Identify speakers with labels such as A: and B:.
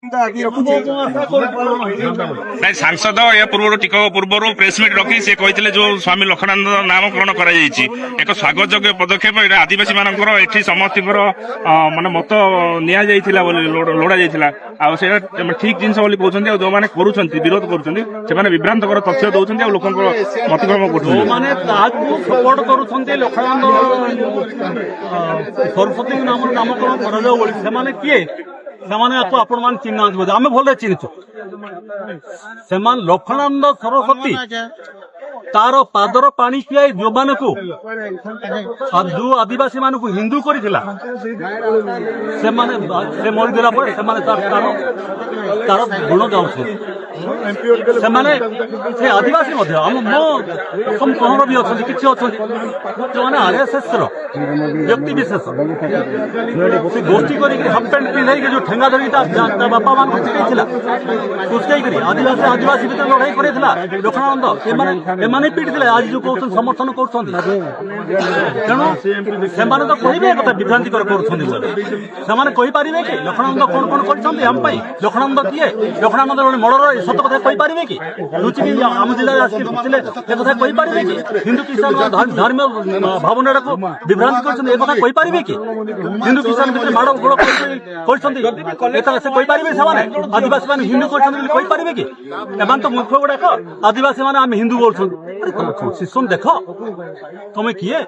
A: ନାଇଁ ସାଂସଦ ଏହା ପୂର୍ବରୁ ଟିକକ ପୂର୍ବରୁ ପ୍ରେସମିଟ୍ ରଖି ସେ କହିଥିଲେ ଯୋଉ ସ୍ୱାମୀ ଲକ୍ଷ୍ମଣାନନ୍ଦ ନାମକରଣ କରାଯାଇଛି ଏକ ସ୍ୱାଗତଯୋଗ୍ୟ ପଦକ୍ଷେପ। ଏଇଟା ଆଦିବାସୀ ମାନଙ୍କର ଏଠି ସମସ୍ତଙ୍କର ମାନେ ମତ ନିଆଯାଇଥିଲା ବୋଲି ଲୋଡା ଯାଇଥିଲା। ଆଉ ସେଇଟା ଠିକ ଜିନିଷ ବୋଲି କହୁଛନ୍ତି। ଆଉ ଯୋଉମାନେ କରୁଛନ୍ତି ବିରୋଧ କରୁଛନ୍ତି ସେମାନେ ବିଭ୍ରାନ୍ତକର ତଥ୍ୟ ଦଉଛନ୍ତି ଆଉ ଲୋକଙ୍କ ମତିଭ୍ରମ କରୁଛନ୍ତି।
B: ଯୋଉମାନେ ତାହାକୁ ସପୋର୍ଟ କରୁଛନ୍ତି ଲକ୍ଷ୍ମଣାନନ୍ଦ ସରସ୍ୱତୀଙ୍କ ନାମରେ ନାମକରଣ କରାଯାଉ ବୋଲି ସେମାନେ କିଏ? ସେମାନେ ଆପଣ ମାନେ ଚିହ୍ନାନ୍ତି ବୋଧେ, ଆମେ ଭଲରେ ଚିହ୍ନିଛୁ। ସେମାନେ ଲକ୍ଷ୍ମଣାନନ୍ଦ ସରସ୍ୱତୀ ତାର ପାଦର ପାଣି ପିଆଇ ଯୋଉମାନଙ୍କୁ ଯୋଉ ଆଦିବାସୀ ମାନଙ୍କୁ ହିନ୍ଦୁ କରିଥିଲା ସେମାନେ ସେ ମରିଦେଲା ପରେ ସେମାନେ ତାର ଗୁଣ ଗାଉଛନ୍ତି। ସେମାନେ ସେ ଆଦିବାସୀ ମଧ୍ୟ ଆମ ମୋ ସହର ବି ଅଛନ୍ତି, କିଛି ଅଛନ୍ତି ଯୋଉମାନେ RSS ର ବ୍ୟକ୍ତି ବିଶେଷ ସେ ଗୋଷ୍ଠୀ କରିକି ହାଫ୍ ପ୍ୟାଣ୍ଟ ପିନ୍ଧେଇକି ଯୋଉ ଠେଙ୍ଗା ଧରିକି ତା ବାପା ମାନଙ୍କୁ ଶିଖେଇଥିଲା କୁଚେଇକରି ଆଦିବାସୀ ଭିତରେ ଲଢେଇ କରେଇଥିଲା ଲକ୍ଷ୍ମଣାନନ୍ଦ। ଏମାନେ ପିଟିଥିଲେ, ଆଜି ଯୋଉ କହୁଛନ୍ତି ସମର୍ଥନ କରୁଛନ୍ତି। ତେଣୁ ସେମାନେ ତ କହିବେ କଥା ବିଭ୍ରାନ୍ତିକର କରୁଛନ୍ତି ବୋଲି। ସେମାନେ କହିପାରିବେ କି ଲକ୍ଷ୍ମଣାନନ୍ଦ କଣ କଣ କରିଛନ୍ତି ଆମ ପାଇଁ? ଲକ୍ଷ୍ମଣାନନ୍ଦ କିଏ? ଲକ୍ଷ୍ମଣାନନ୍ଦ ଜଣେ ମର୍ଡର, ସତ କଥା କହିପାରିବେ କି? ଲୁଚିକି ଆମ ଜିଲ୍ଲାରେ ଆସିକି ବୁଝିଲେ ଏ କଥା କହିପାରିବେ କି? ହିନ୍ଦୁ କିଷାନ ଧର୍ମୀୟ ଭାବନାଟାକୁ ବିଭ୍ରାନ୍ତି କରିଛନ୍ତି, ଏ କଥା କହିପାରିବେ କି? ହିନ୍ଦୁ କିଷାନ ଭିତରେ ମାଡ଼ ଗୋଳ କରିଛନ୍ତି, ସେ କହିପାରିବେ? ସେମାନେ ଆଦିବାସୀ ମାନେ ହିନ୍ଦୁ କରିଛନ୍ତି ବୋଲି କହିପାରିବେ କି? ଏମାନେ ତ ମୂର୍ଖ ଗୁଡାକ। ଆଦିବାସୀ ମାନେ ଆମେ ହିନ୍ଦୁ କରୁଛନ୍ତି। ଶିଶୁ ଦେଖ ତମେ କିଏ?